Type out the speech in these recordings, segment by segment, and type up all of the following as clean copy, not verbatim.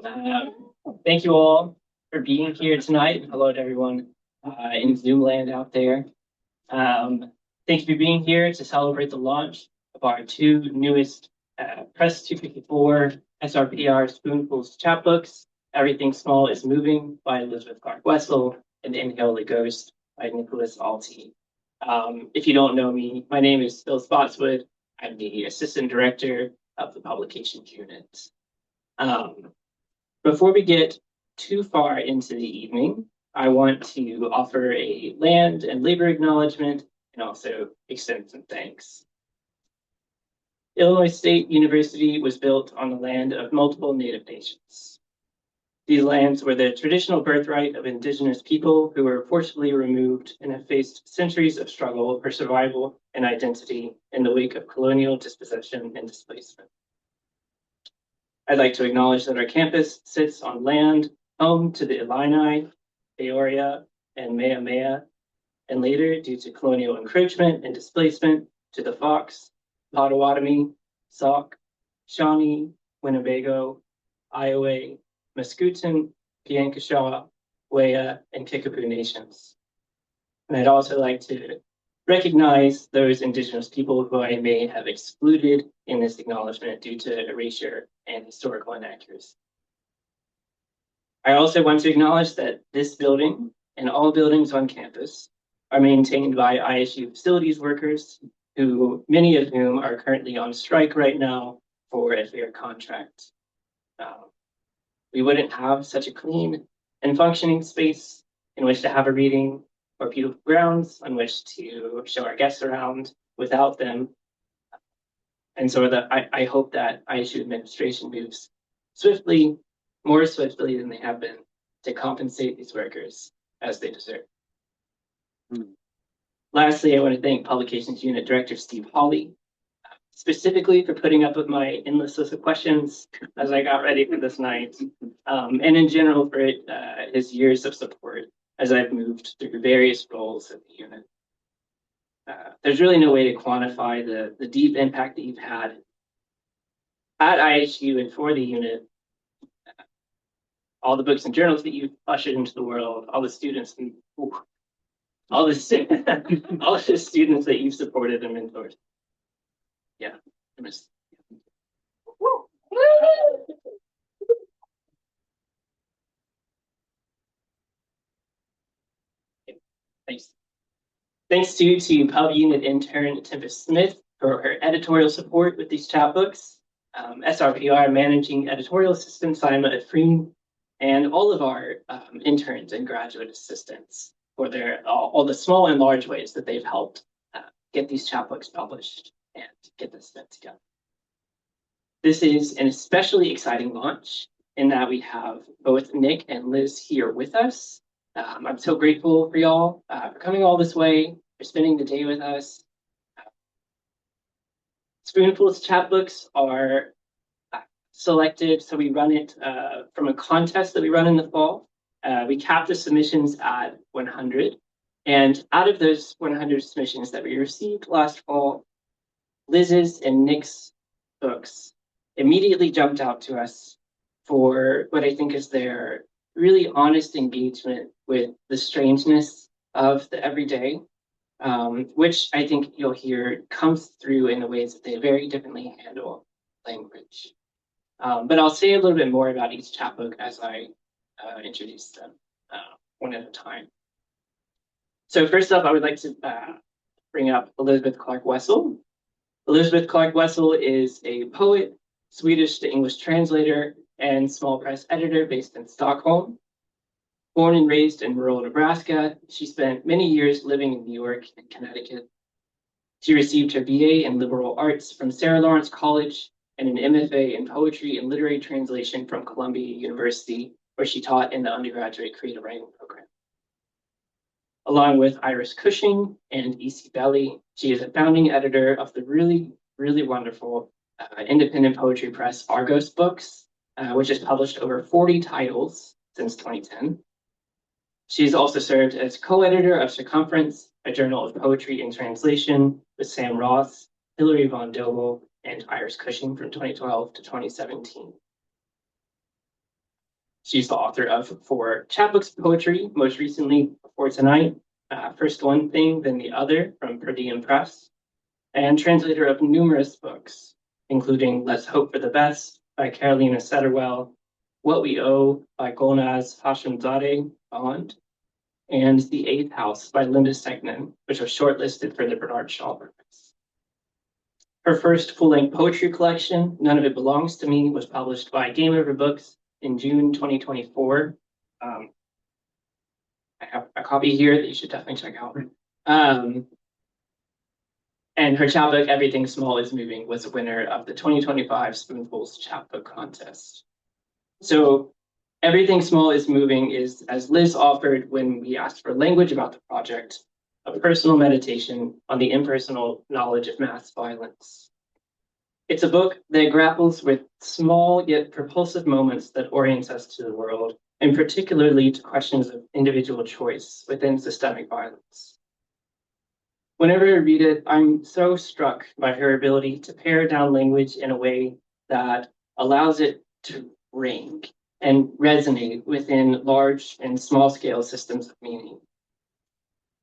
Thank you all for being here tonight. Hello to everyone in Zoom land out there. Thank you for being here to celebrate the launch of our two newest Press 254 SRPR Spoonfuls Chapbooks. Everything Small is Moving by Elizabeth Clark Wessel and Inhale the Ghost by Nicholas Alti. If you don't know me, my name is Phil Spotswood. I'm the Assistant Director of the Publications Unit. Before we get too far into the evening, I want to offer a land and labor acknowledgement and also extend some thanks. Illinois State University was built on the land of multiple Native nations. These lands were the traditional birthright of indigenous people who were forcibly removed and have faced centuries of struggle for survival and identity in the wake of colonial dispossession and displacement. I'd like to acknowledge that our campus sits on land home to the Illini, Peoria, and Mea, and later, due to colonial encroachment and displacement, to the Fox, Potawatomi, Sauk, Shawnee, Winnebago, Iowa, Mascoutin, Piankashaw, Wea, and Kickapoo nations. And I'd also like to recognize those indigenous people who I may have excluded in this acknowledgement due to erasure and historical inaccuracy. I also want to acknowledge that this building and all buildings on campus are maintained by ISU facilities workers, who many of whom are currently on strike right now for a fair contract. We wouldn't have such a clean and functioning space in which to have a reading or beautiful grounds on which to show our guests around without them. And so I hope that ISU administration moves swiftly, more swiftly than they have been, to compensate these workers as they deserve. Lastly, I want to thank Publications Unit Director Steve Hawley, specifically for putting up with my endless list of questions as I got ready for this night, and in general for his years of support as I've moved through various roles of the unit. There's really no way to quantify the deep impact that you've had at ISU and for the unit. All the books and journals that you've ushered into the world, all the students, all the students that you've supported and mentored. Yeah, I miss. Thanks. Thanks to Pub Unit intern Tempest Smith for her editorial support with these chapbooks, SRPR Managing Editorial Assistant Simon Efreen, and all of our interns and graduate assistants for all the small and large ways that they've helped get these chapbooks published and get this event together. This is an especially exciting launch in that we have both Nick and Liz here with us. I'm so grateful for y'all for coming all this way, for spending the day with us. Spoonfuls Chapbooks are selected, so we run it from a contest that we run in the fall. We cap the submissions at 100, and out of those 100 submissions that we received last fall, Liz's and Nick's books immediately jumped out to us for what I think is their really honest engagement with the strangeness of the everyday, which I think you'll hear comes through in the ways that they very differently handle language. But I'll say a little bit more about each chapbook as I introduce them one at a time. So first up, I would like to bring up Elizabeth Clark Wessel. Elizabeth Clark Wessel is a poet, Swedish to English translator, and small press editor based in Stockholm. Born and raised in rural Nebraska, she spent many years living in New York and Connecticut. She received her BA in liberal arts from Sarah Lawrence College and an MFA in poetry and literary translation from Columbia University, where she taught in the undergraduate creative writing program. Along with Iris Cushing and E.C. Belly, she is a founding editor of the really, really wonderful independent poetry press Argos Books, which has published over 40 titles since 2010. She's also served as co-editor of Circumference, a journal of poetry in translation with Sam Ross, Hilary Von Dobel, and Iris Cushing from 2012 to 2017. She's the author of 4 chapbooks of poetry, most recently before tonight, First One Thing, Then the Other from Per Diem Press, and translator of numerous books, including Let's Hope for the Best by Carolina Setterwell, What We Owe by Golnaz Hashemzadeh Bond, and The Eighth House by Linda Stegman, which was shortlisted for the Bernard Shaw Prize. Her first full-length poetry collection, None of It Belongs to Me, was published by Game Over Books in June 2024. I have a copy here that you should definitely check out. And her chapbook, Everything Small is Moving, was a winner of the 2025 Spoonfuls Chapbook Contest. So Everything Small is Moving is, as Liz offered when we asked for language about the project, a personal meditation on the impersonal knowledge of mass violence. It's a book that grapples with small yet propulsive moments that orient us to the world, and particularly to questions of individual choice within systemic violence. Whenever I read it, I'm so struck by her ability to pare down language in a way that allows it to ring and resonate within large and small scale systems of meaning.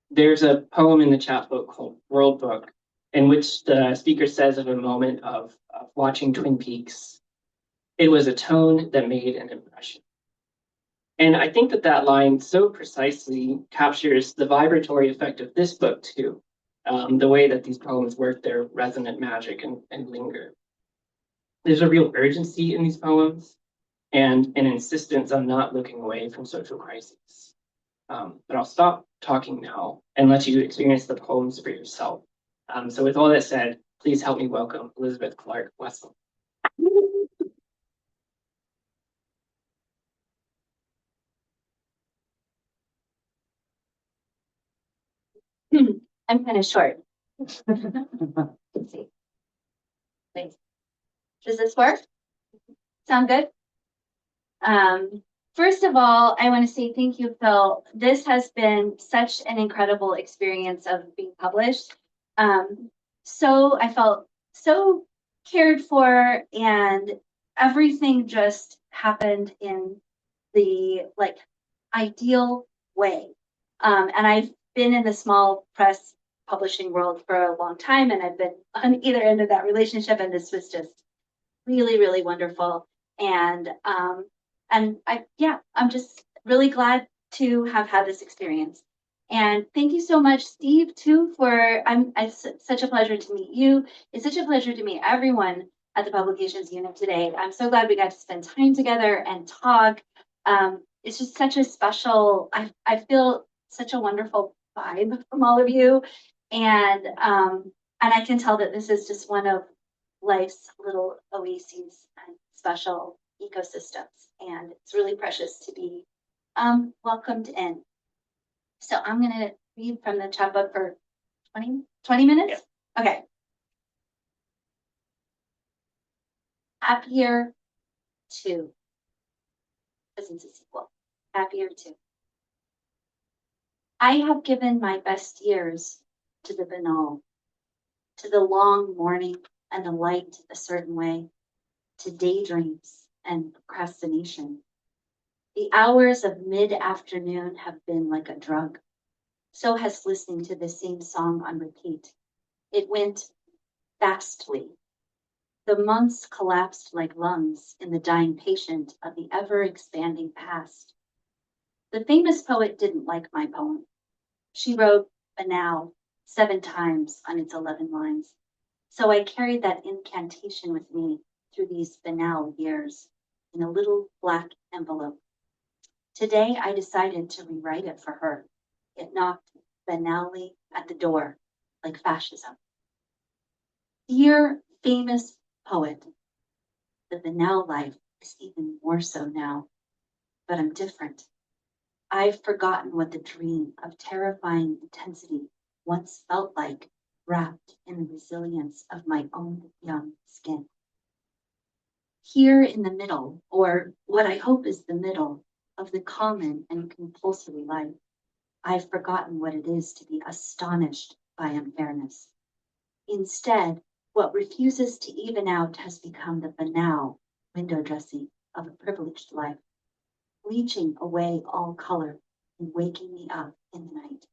There's a poem in the chapbook called World Book, in which the speaker says of a moment of watching Twin Peaks, it was a tone that made an impression. And I think that that line so precisely captures the vibratory effect of this book too. The way that these poems work their resonant magic and linger. There's a real urgency in these poems and an insistence on not looking away from social crises. But I'll stop talking now and let you experience the poems for yourself. So with all that said, please help me welcome Elizabeth Clark Wessel. I'm kind of short. Let's see. Thanks. Does this work? Sound good? First of all, I want to say thank you, Phil. This has been such an incredible experience of being published. So I felt so cared for, and everything just happened in the ideal way. And I've been in the small press publishing world for a long time, and I've been on either end of that relationship, and this was just really, really wonderful. And I'm just really glad to have had this experience. And thank you so much, Steve, too, for it's such a pleasure to meet you. It's such a pleasure to meet everyone at the publications unit today. I'm so glad we got to spend time together and talk. It's just such a special, I feel such a wonderful vibe from all of you. And I can tell that this is just one of life's little oases and special ecosystems. And it's really precious to be welcomed in. So I'm going to read from the chapbook for 20 minutes? Yeah. Okay. Happier 2. Because it's a sequel. Happier 2. I have given my best years to the banal, to the long morning and the light a certain way, to daydreams and procrastination. The hours of mid-afternoon have been like a drug. So has listening to the same song on repeat. It went fastly. The months collapsed like lungs in the dying patient of the ever-expanding past. The famous poet didn't like my poem. She wrote banal 7 times on its 11 lines. So I carried that incantation with me through these banal years in a little black envelope. Today, I decided to rewrite it for her. It knocked banally at the door, like fascism. Dear famous poet, the banal life is even more so now, but I'm different. I've forgotten what the dream of terrifying intensity once felt like, wrapped in the resilience of my own young skin. Here in the middle, or what I hope is the middle, of the common and compulsory life, I've forgotten what it is to be astonished by unfairness. Instead, what refuses to even out has become the banal window dressing of a privileged life. bleaching away all color and waking me up in the night.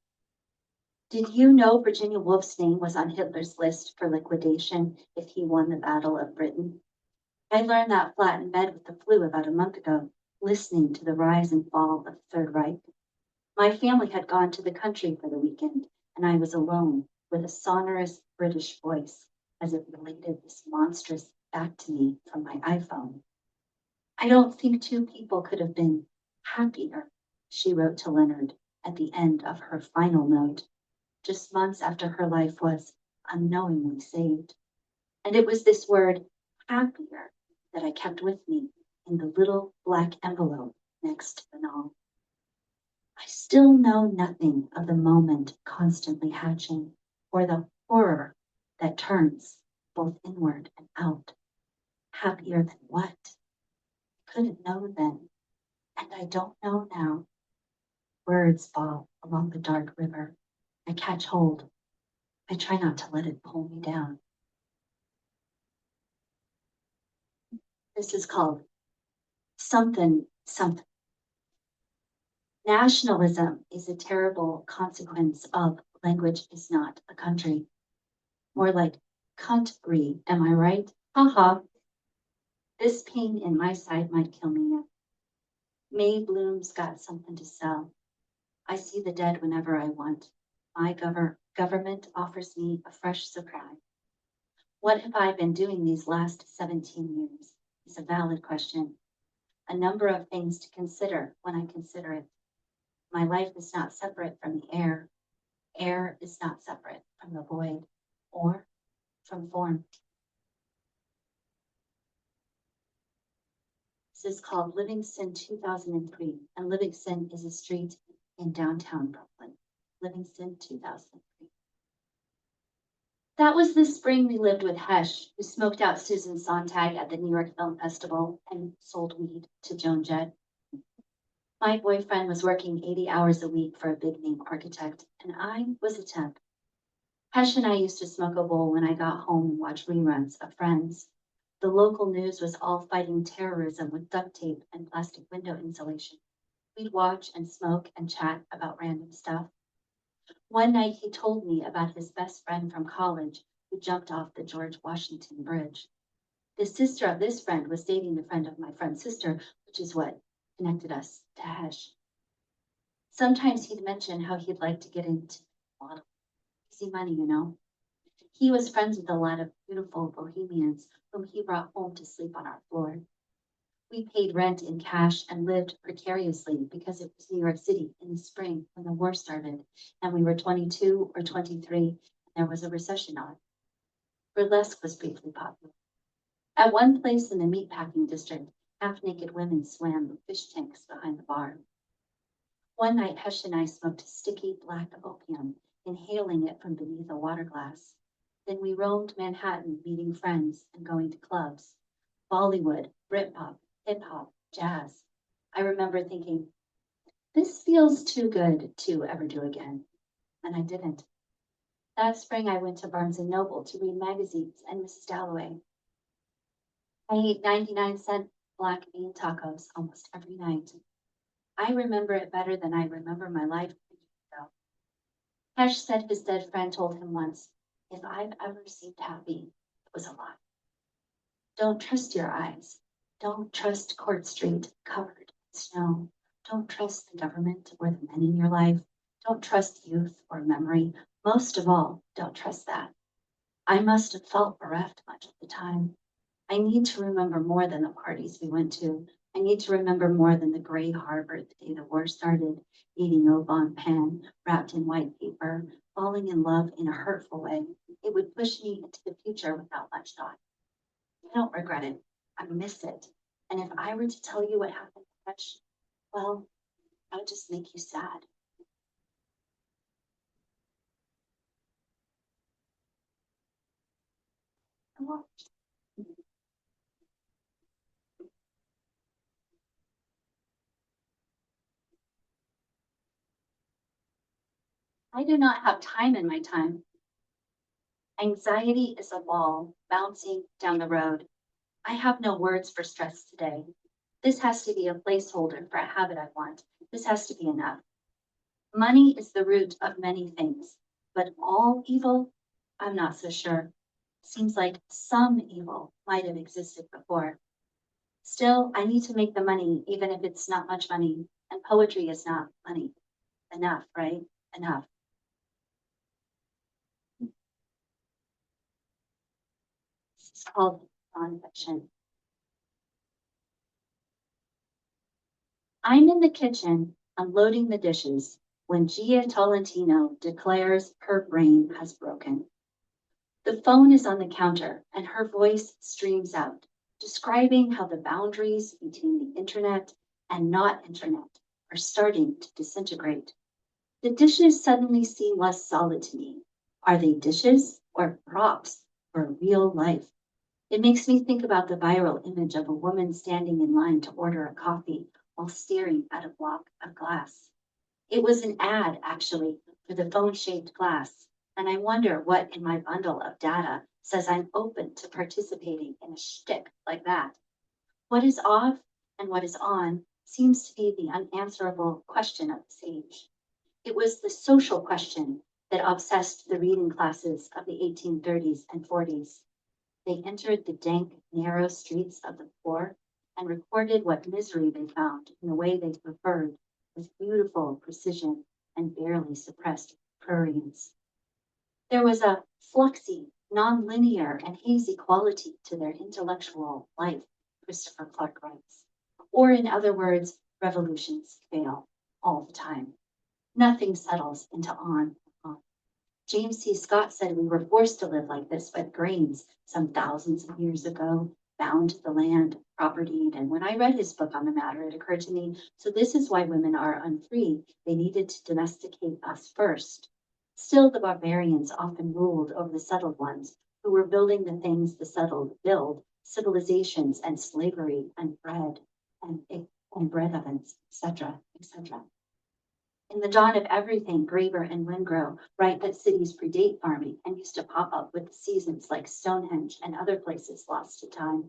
Did you know Virginia Woolf's name was on Hitler's list for liquidation if he won the Battle of Britain? I learned that flat in bed with the flu about a month ago, listening to the rise and fall of the Third Reich. My family had gone to the country for the weekend, and I was alone with a sonorous British voice as it related this monstrous back to me from my iPhone. I don't think two people could have been happier, she wrote to Leonard at the end of her final note, just months after her life was unknowingly saved. And it was this word, happier, that I kept with me in the little black envelope next to the novel. I still know nothing of the moment constantly hatching, or the horror that turns both inward and out. Happier than what? I couldn't know then, and I don't know now. Words fall along the dark river. I catch hold. I try not to let it pull me down. This is called something, something. Nationalism is a terrible consequence of language is not a country. More like country, am I right? Haha. This pain in my side might kill me yet. May Bloom's got something to sell. I see the dead whenever I want. My government offers me a fresh surprise. What have I been doing these last 17 years? Is a valid question. A number of things to consider when I consider it. My life is not separate from the air. Air is not separate from the void or from form. This is called Livingston 2003, and Livingston is a street in downtown Brooklyn. Livingston 2003. That was the spring we lived with Hesh, who smoked out Susan Sontag at the New York Film Festival and sold weed to Joan Jett. My boyfriend was working 80 hours a week for a big name architect, and I was a temp. Hesh and I used to smoke a bowl when I got home and watch reruns of Friends. The local news was all fighting terrorism with duct tape and plastic window insulation. We'd watch and smoke and chat about random stuff. One night he told me about his best friend from college who jumped off the George Washington Bridge. The sister of this friend was dating the friend of my friend's sister, which is what connected us to Hesh. Sometimes he'd mention how he'd like to get into modeling. Easy money, you know. He was friends with a lot of beautiful bohemians whom he brought home to sleep on our floor. We paid rent in cash and lived precariously because it was New York City in the spring when the war started, and we were 22 or 23, and there was a recession on. Burlesque was briefly popular. At one place in the meatpacking district, half-naked women swam in fish tanks behind the bar. One night, Hesh and I smoked sticky black opium, inhaling it from beneath a water glass. Then we roamed Manhattan, meeting friends and going to clubs. Bollywood, Britpop, hip-hop, jazz. I remember thinking, this feels too good to ever do again. And I didn't. That spring, I went to Barnes & Noble to read magazines and Mrs. Dalloway. I ate 99-cent black bean tacos almost every night. I remember it better than I remember my life. Hesh said his dead friend told him once, if I've ever seemed happy, it was a lie. Don't trust your eyes. Don't trust Court Street covered in snow. Don't trust the government or the men in your life. Don't trust youth or memory. Most of all, don't trust that. I must have felt bereft much of the time. I need to remember more than the parties we went to. I need to remember more than the gray harbor the day the war started, eating au bon pain wrapped in white paper, falling in love in a hurtful way. It would push me into the future without much thought. I don't regret it. I miss it. And if I were to tell you what happened to Hesh, well, I would just make you sad. I do not have time in my time. Anxiety is a ball bouncing down the road. I have no words for stress today. This has to be a placeholder for a habit I want. This has to be enough. Money is the root of many things, but all evil, I'm not so sure. Seems like some evil might have existed before. Still, I need to make the money, even if it's not much money, and poetry is not money. Enough, right? Enough. This is called nonfiction. I'm in the kitchen, unloading the dishes, when Gia Tolentino declares her brain has broken. The phone is on the counter, and her voice streams out, describing how the boundaries between the internet and not internet are starting to disintegrate. The dishes suddenly seem less solid to me. Are they dishes or props for real life? It makes me think about the viral image of a woman standing in line to order a coffee while staring at a block of glass. It was an ad, actually, for the phone-shaped glass, and I wonder what in my bundle of data says I'm open to participating in a shtick like that. What is off and what is on seems to be the unanswerable question of this age. It was the social question that obsessed the reading classes of the 1830s and 40s. They entered the dank, narrow streets of the poor and recorded what misery they found in the way they preferred, with beautiful precision and barely suppressed prurience. There was a fluxy, non-linear, and hazy quality to their intellectual life, Christopher Clark writes. Or in other words, revolutions fail all the time. Nothing settles into on. James C. Scott said we were forced to live like this with grains some thousands of years ago, bound to the land, propertied. And when I read his book on the matter, it occurred to me, so this is why women are unfree. They needed to domesticate us first. Still, the barbarians often ruled over the settled ones, who were building the things the settled build, civilizations and slavery and bread and bread ovens, etc., etc. In the dawn of everything, Graeber and Wingrove write that cities predate farming and used to pop up with the seasons like Stonehenge and other places lost to time.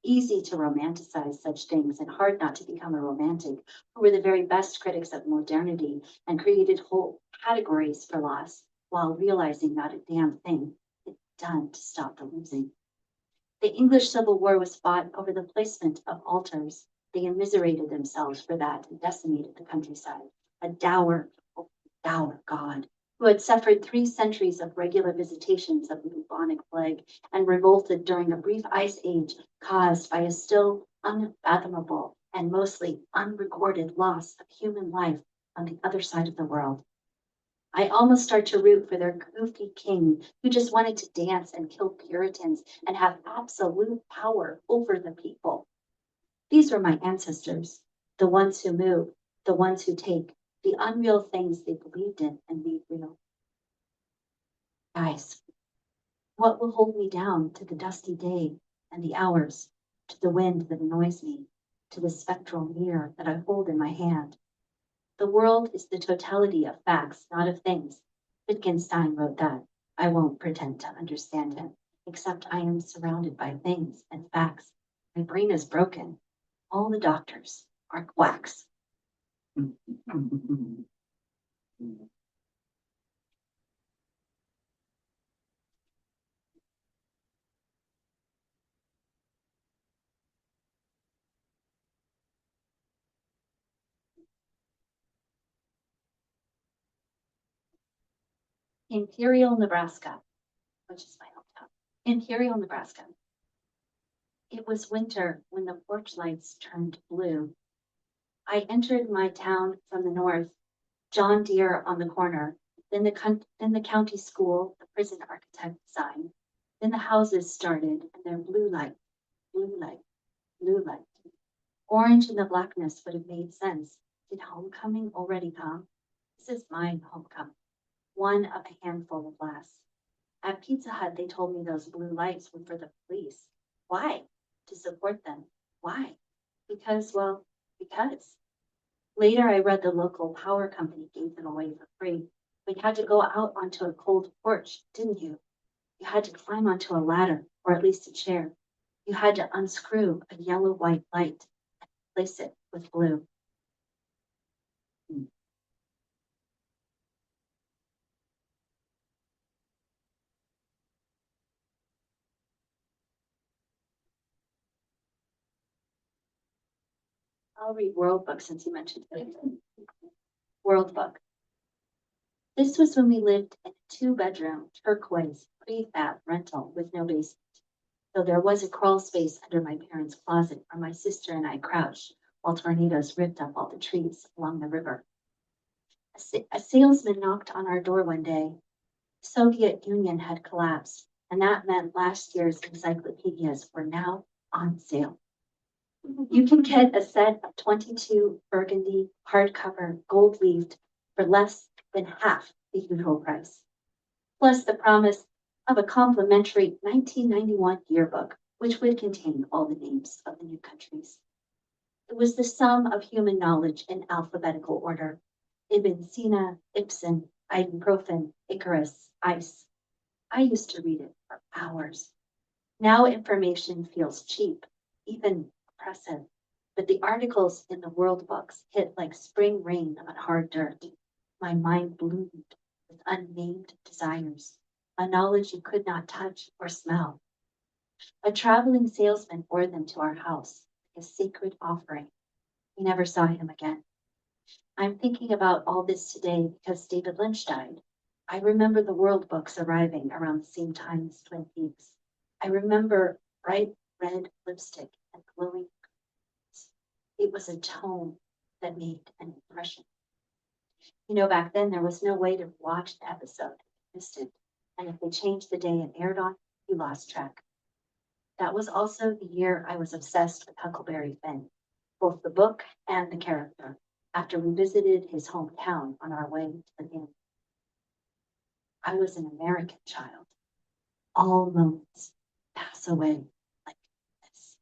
Easy to romanticize such things and hard not to become a romantic, who were the very best critics of modernity and created whole categories for loss while realizing not a damn thing it's done to stop the losing. The English Civil War was fought over the placement of altars. They immiserated themselves for that and decimated the countryside. A dour god, who had suffered 3 centuries of regular visitations of the bubonic plague and revolted during a brief ice age caused by a still unfathomable and mostly unrecorded loss of human life on the other side of the world. I almost start to root for their goofy king who just wanted to dance and kill Puritans and have absolute power over the people. These were my ancestors, the ones who move, the ones who take, the unreal things they believed in and made real. Guys, what will hold me down to the dusty day and the hours, to the wind that annoys me, to the spectral mirror that I hold in my hand? The world is the totality of facts, not of things. Wittgenstein wrote that. I won't pretend to understand him, except I am surrounded by things and facts. My brain is broken. All the doctors are quacks. Imperial, Nebraska, which is my hometown. Imperial, Nebraska. It was winter when the porch lights turned blue. I entered my town from the north, John Deere on the corner, then the county school, the prison architect sign. Then the houses started and their blue light, blue light, blue light. Orange in the blackness would have made sense. Did homecoming already come? This is my homecoming, one of a handful of last. At Pizza Hut, they told me those blue lights were for the police. Why? To support them. Why? Because, well, because. Later, I read the local power company gave them away for free. But you had to go out onto a cold porch, didn't you? You had to climb onto a ladder, or at least a chair. You had to unscrew a yellow-white light. replace it with blue. I'll read World Book since you mentioned it. World Book. This was when we lived in a 2-bedroom, turquoise, prefab rental with no basement, though there was a crawl space under my parents' closet where my sister and I crouched while tornadoes ripped up all the trees along the river. A salesman knocked on our door one day. The Soviet Union had collapsed, and that meant last year's encyclopedias were now on sale. You can get a set of 22 burgundy hardcover gold-leaved for less than half the usual price, plus the promise of a complimentary 1991 yearbook, which would contain all the names of the new countries. It was the sum of human knowledge in alphabetical order. Ibn Sina, Ibsen, ibuprofen, Icarus, ice. I used to read it for hours. Now information feels cheap, even oppressive, but the articles in the world books hit like spring rain on hard dirt. My mind bloomed with unnamed desires, a knowledge you could not touch or smell. A traveling salesman bore them to our house, like a sacred offering. We never saw him again. I'm thinking about all this today because David Lynch died. I remember the world books arriving around the same time as Twin Peaks. I remember bright red lipstick and glowing curtains. It was a tone that made an impression. You know, back then there was no way to watch the episode. You missed it. And if they changed the day it aired on, you lost track. That was also the year I was obsessed with Huckleberry Finn, both the book and the character, after we visited his hometown on our way to the inn. I was an American child. All moments pass away like this.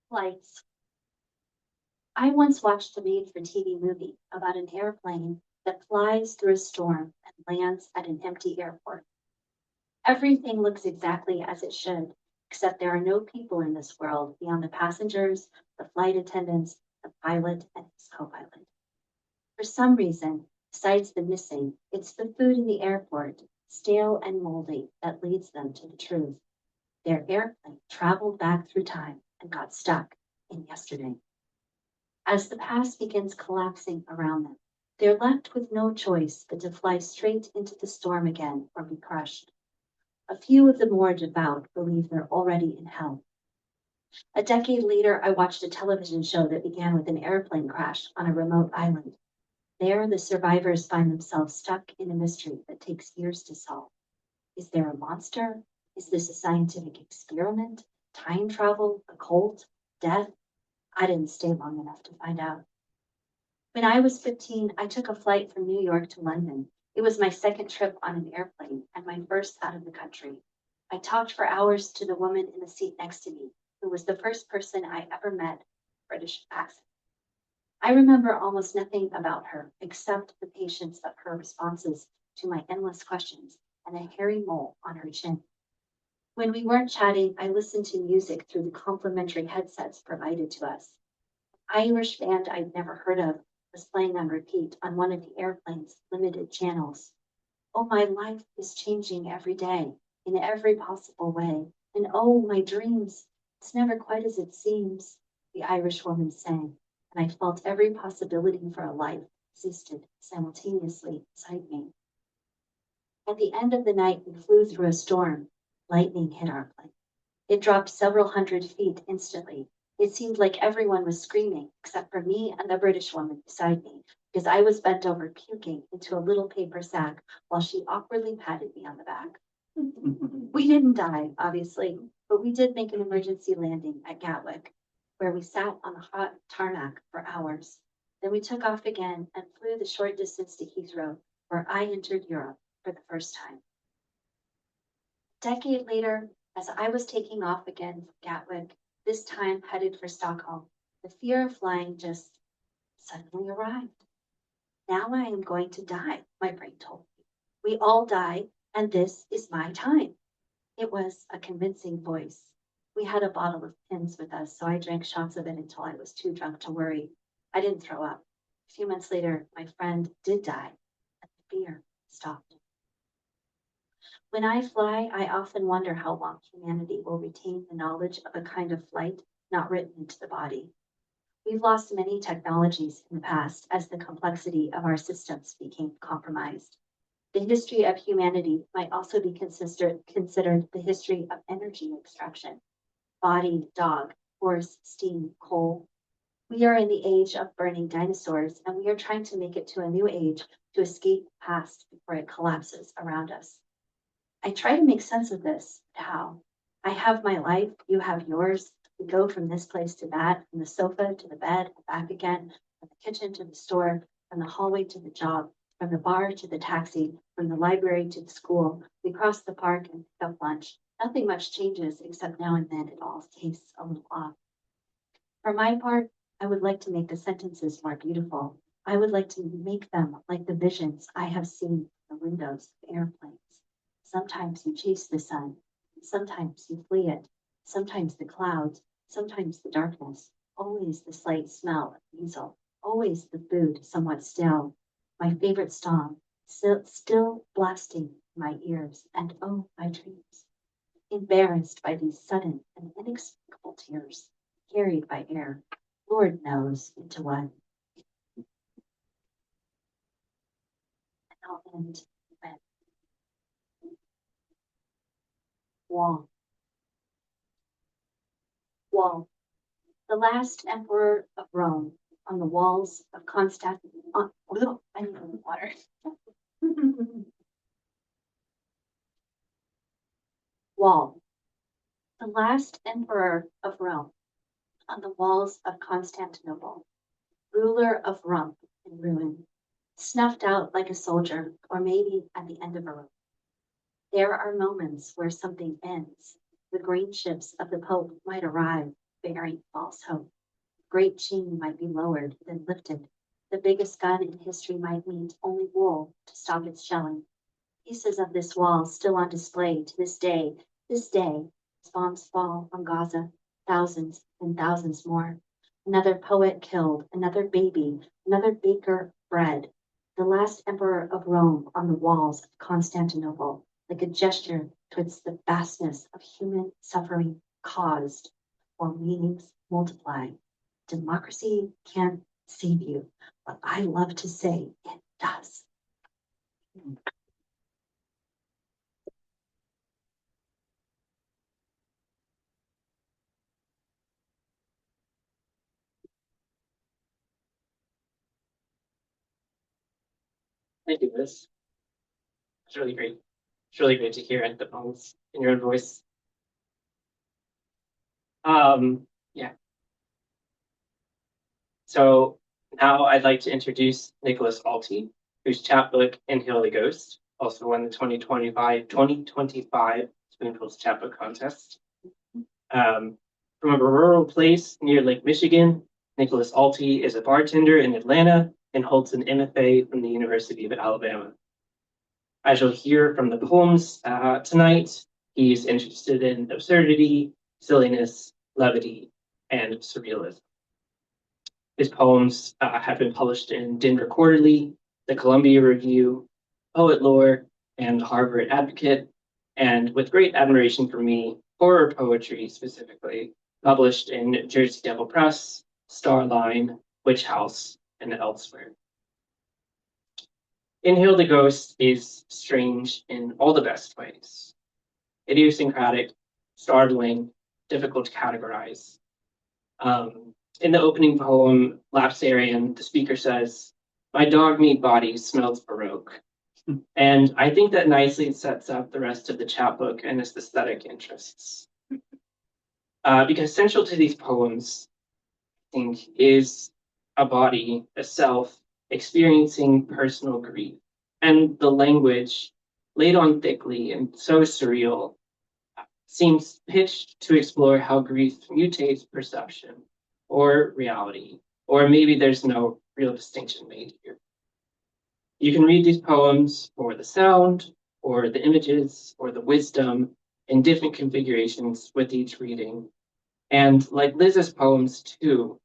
Flights. I once watched a made-for-TV movie about an airplane that flies through a storm and lands at an empty airport. Everything looks exactly as it should, except there are no people in this world beyond the passengers, the flight attendants, the pilot, and his co-pilot. For some reason, besides the missing, it's the food in the airport, stale and moldy, that leads them to the truth. Their airplane traveled back through time and got stuck in yesterday. As the past begins collapsing around them, they're left with no choice but to fly straight into the storm again or be crushed. A few of the more devout believe they're already in hell. A decade later, I watched a television show that began with an airplane crash on a remote island. There, the survivors find themselves stuck in a mystery that takes years to solve. Is there a monster? Is this a scientific experiment? Time travel? A cult? Death? I didn't stay long enough to find out. When I was 15, I took a flight from New York to London. It was my second trip on an airplane and my first out of the country. I talked for hours to the woman in the seat next to me, who was the first person I ever met with a British accent. I remember almost nothing about her except the patience of her responses to my endless questions and a hairy mole on her chin. When we weren't chatting, I listened to music through the complimentary headsets provided to us. An Irish band I'd never heard of was playing on repeat on one of the airplane's limited channels. Oh, my life is changing every day in every possible way. And oh, my dreams, it's never quite as it seems, the Irish woman sang, and I felt every possibility for a life existed simultaneously inside me. At the end of the night, we flew through a storm. Lightning hit our plane. It dropped several hundred feet instantly. It seemed like everyone was screaming, except for me and the British woman beside me, because I was bent over puking into a little paper sack while she awkwardly patted me on the back. We didn't die, obviously, but we did make an emergency landing at Gatwick, where we sat on the hot tarmac for hours. Then we took off again and flew the short distance to Heathrow, where I entered Europe for the first time. A decade later, as I was taking off again from Gatwick, this time headed for Stockholm. The fear of flying just suddenly arrived. Now I am going to die, my brain told me. We all die, and this is my time. It was a convincing voice. We had a bottle of pins with us, so I drank shots of it until I was too drunk to worry. I didn't throw up. A few months later, my friend did die, and the fear stopped. When I fly, I often wonder how long humanity will retain the knowledge of a kind of flight not written into the body. We've lost many technologies in the past as the complexity of our systems became compromised. The history of humanity might also be considered the history of energy extraction. Body, dog, horse, steam, coal. We are in the age of burning dinosaurs, and we are trying to make it to a new age to escape the past before it collapses around us. I try to make sense of this. How? I have my life, you have yours. We go from this place to that, from the sofa to the bed, and back again, from the kitchen to the store, from the hallway to the job, from the bar to the taxi, from the library to the school. We cross the park and pick up lunch. Nothing much changes, except now and then it all tastes a little off. For my part, I would like to make the sentences more beautiful. I would like to make them like the visions I have seen from the windows of airplanes. Sometimes you chase the sun, sometimes you flee it, sometimes the clouds, sometimes the darkness, always the slight smell of diesel, always the food somewhat stale. My favorite song, still blasting in my ears, and oh, my dreams. Embarrassed by these sudden and inexplicable tears, carried by air, Lord knows into what. And I'll end with wall. Wall. The last emperor of Rome on the walls of Constantinople. Oh, I need water. Wall. The last emperor of Rome on the walls of Constantinople, ruler of rump and ruin, snuffed out like a soldier, or maybe at the end of a rope. There are moments where something ends. The green ships of the Pope might arrive, bearing false hope. Great chain might be lowered, then lifted. The biggest gun in history might need only wool to stop its shelling. Pieces of this wall still on display to this day, as bombs fall on Gaza, thousands and thousands more. Another poet killed, another baby, another baker bread. The last emperor of Rome on the walls of Constantinople, like a gesture towards the vastness of human suffering caused, while meanings multiply. Democracy can't save you, but I love to say it does. Thank you, Liz. It's really great. It's really great to hear the poems in your own voice. Yeah. So now I'd like to introduce Nicholas Alti, whose chapbook Inhale the Ghost also won the 2025 Spoonfuls Chapbook Contest. From a rural place near Lake Michigan, Nicholas Alti is a bartender in Atlanta and holds an MFA from the University of Alabama. As you'll hear from the poems tonight, he's interested in absurdity, silliness, levity, and surrealism. His poems have been published in Denver Quarterly, the Columbia Review, Poet Lore, and Harvard Advocate, and with great admiration for me, horror poetry specifically, published in Jersey Devil Press, Starline, Witch House, and elsewhere. Inhale the Ghost is strange in all the best ways. Idiosyncratic, startling, difficult to categorize. In the opening poem, Lapsarian, the speaker says, "My dog-meat body smells Baroque." And I think that nicely sets up the rest of the chapbook and its aesthetic interests. Because central to these poems, I think, is a body, a self, experiencing personal grief. And the language laid on thickly and so surreal seems pitched to explore how grief mutates perception or reality, or maybe there's no real distinction made here. You can read these poems for the sound, or the images, or the wisdom in different configurations with each reading. And like Liz's poems too,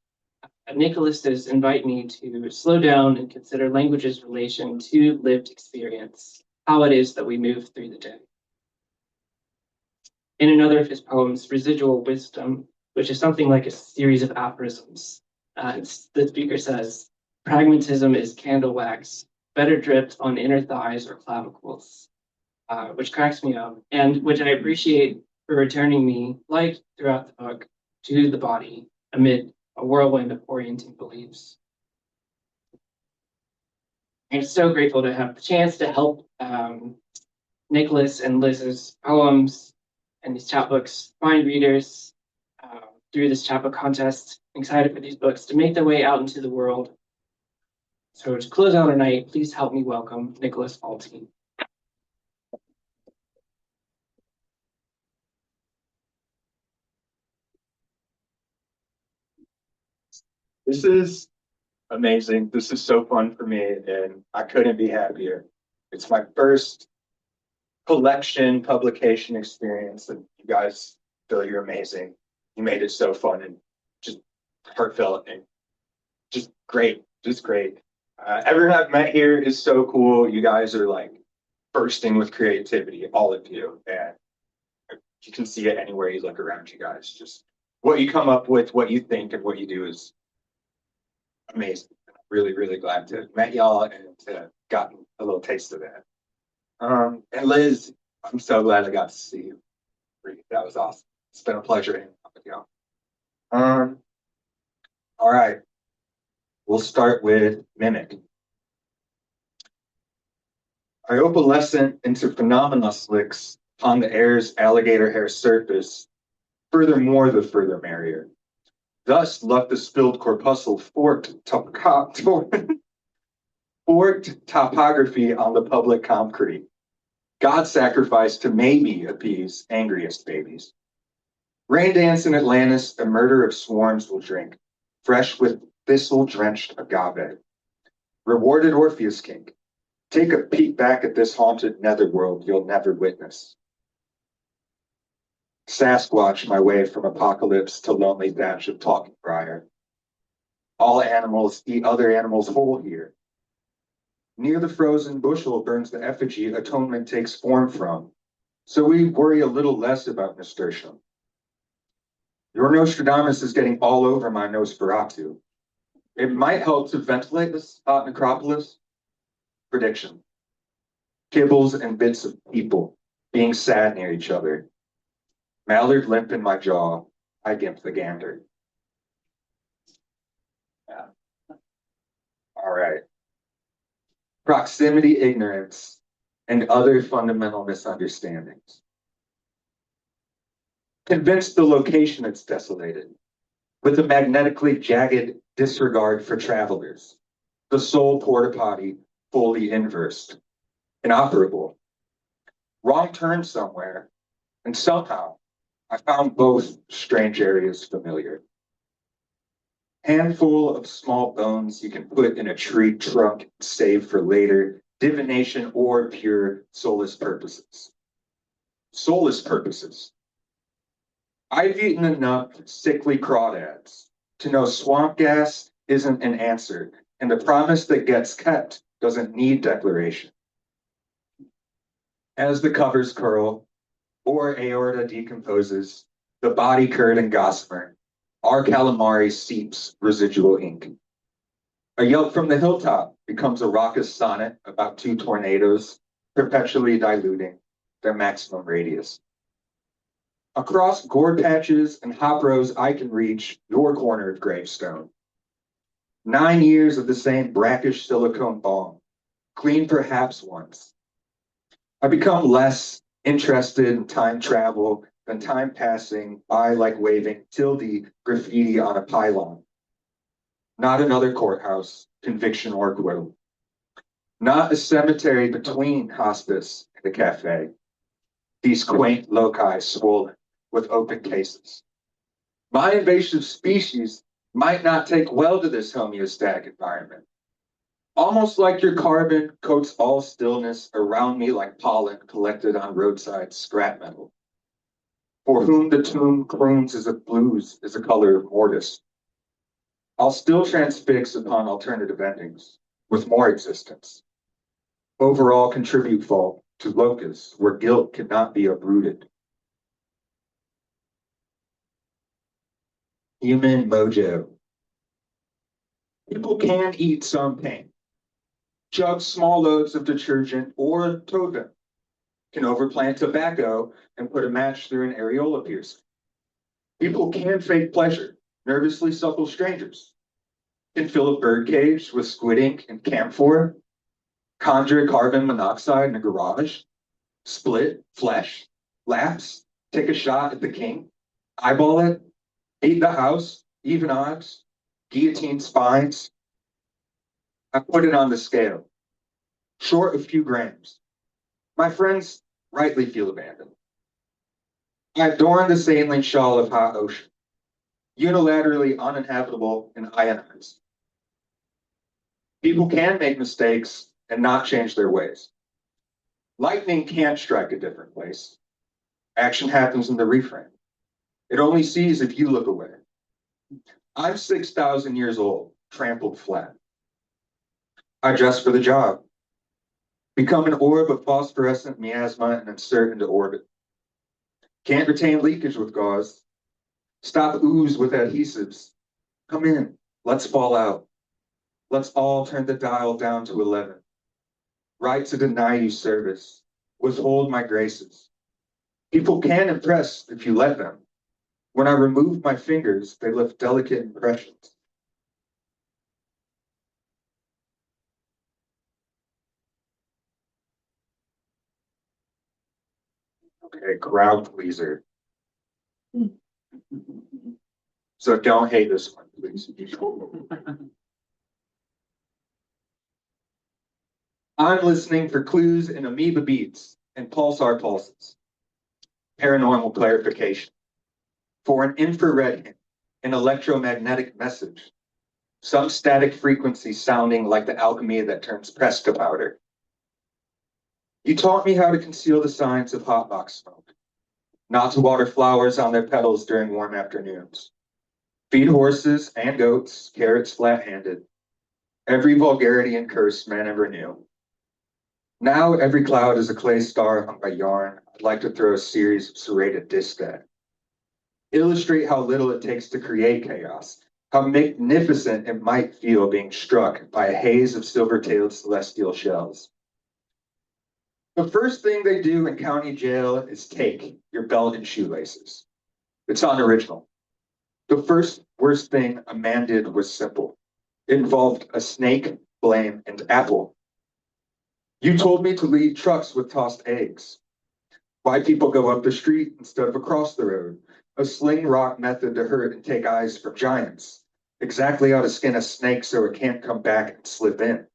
Nicholas's invite me to slow down and consider language's relation to lived experience, how it is that we move through the day. In another of his poems, Residual Wisdom, which is something like a series of aphorisms, the speaker says, pragmatism is candle wax, better dripped on inner thighs or clavicles, which cracks me up, and which I appreciate for returning me, like throughout the book, to the body amid a whirlwind of orienting beliefs. I'm so grateful to have the chance to help Nicholas and Liz's poems and these chapbooks find readers through this chapbook contest. I'm excited for these books to make their way out into the world. So to close out our night, please help me welcome Nicholas Alti. This is amazing. This is so fun for me, and I couldn't be happier. It's my first collection publication experience, and you guys, Phil, you're amazing. You made it so fun and just heartfelt and just great, just great. Everyone I've met here is so cool. You guys are like bursting with creativity, all of you, and you can see it anywhere you look around you guys. Just what you come up with, what you think, and what you do is amazing. Really, really glad to have met y'all and to gotten a little taste of that. And Liz, I'm so glad I got to see you. That was awesome. It's been a pleasure hanging out with y'all. All right. We'll start with Mimic. I opalescent into phenomena slicks upon the air's alligator hair surface. Furthermore, the further merrier. Thus left the spilled corpuscle forked topography on the public concrete. God sacrificed to maybe appease angriest babies. Rain dance in Atlantis, a murder of swarms will drink, fresh with thistle-drenched agave. Rewarded Orpheus kink. Take a peek back at this haunted netherworld you'll never witness. Sasquatch my way from apocalypse to lonely thatch of talking briar. All animals eat other animals whole here. Near the frozen bushel burns the effigy atonement takes form from, so we worry a little less about nasturtium. Your Nostradamus is getting all over my Nosferatu. It might help to ventilate this necropolis. Prediction. Kibbles and bits of people being sad near each other. Mallard limp in my jaw, I gimp the gander. Yeah. All right. Proximity ignorance and other fundamental misunderstandings. Convinced the location it's desolated, with a magnetically jagged disregard for travelers, the sole porta potty fully inversed, inoperable. Wrong turn somewhere, and somehow I found both strange areas familiar. Handful of small bones you can put in a tree trunk and save for later, divination or pure soulless purposes. Soulless purposes. I've eaten enough sickly crawdads to know swamp gas isn't an answer, and the promise that gets kept doesn't need declaration. As the covers curl, or aorta decomposes, the body curd and gossamer, our calamari seeps residual ink. A yelp from the hilltop becomes a raucous sonnet about two tornadoes, perpetually diluting their maximum radius. Across gourd patches and hop rows, I can reach your cornered gravestone. 9 years of the same brackish silicone bomb, clean perhaps once. I become less interested in time travel than time passing by like waving tilde graffiti on a pylon. Not another courthouse, conviction or acquittal. Not a cemetery between hospice and a cafe. these quaint loci swollen with open cases. My invasive species might not take well to this homeostatic environment. Almost like your carbon coats all stillness around me like pollen collected on roadside scrap metal. For whom the tomb croons as a blues is a color of mortis. I'll still transfix upon alternative endings with more existence. Overall contribute fault to locusts where guilt cannot be uprooted. Human mojo. People can eat some pain. Chug small loads of detergent or toad venom. Can overplant tobacco and put a match through an areola piercing. People can fake pleasure, nervously suckle strangers. Can fill a birdcage with squid ink and camphor. Conjure carbon monoxide in a garage. Split flesh, lapse, take a shot at the king. Eyeball it, eat the house, even odds, guillotine spines. I put it on the scale, short a few grams. My friends rightly feel abandoned. I adorn the saline shawl of hot ocean, unilaterally uninhabitable and ionized. People can make mistakes and not change their ways. Lightning can't strike a different place. Action happens in the reframe. It only sees if you look away. I'm 6,000 years old, trampled flat. I dress for the job. Become an orb of phosphorescent miasma and insert into orbit. Can't retain leakage with gauze. Stop ooze with adhesives. Come in, let's fall out. Let's all turn the dial down to 11. Right to deny you service. Withhold my graces. People can impress if you let them. When I remove my fingers, they left delicate impressions. Okay, crowd pleaser. So don't hate this one, please. I'm listening for clues in amoeba beats and pulsar pulses. Paranormal clarification. For an infrared hint, an electromagnetic message. Some static frequency sounding like the alchemy that turns press to powder. You taught me how to conceal the signs of hotbox smoke. Not to water flowers on their petals during warm afternoons. Feed horses and goats, carrots flat-handed. Every vulgarity and curse man ever knew. Now every cloud is a clay star hung by yarn. I'd like to throw a series of serrated discs at. Illustrate how little it takes to create chaos. How magnificent it might feel being struck by a haze of silver-tailed celestial shells. The first thing they do in county jail is take your belt and shoelaces. It's unoriginal. The first worst thing a man did was simple. It involved a snake, blame, and apple. You told me to lead trucks with tossed eggs. Why people go up the street instead of across the road. A sling rock method to hurt and take eyes from giants. Exactly how to skin a snake so it can't come back and slip in.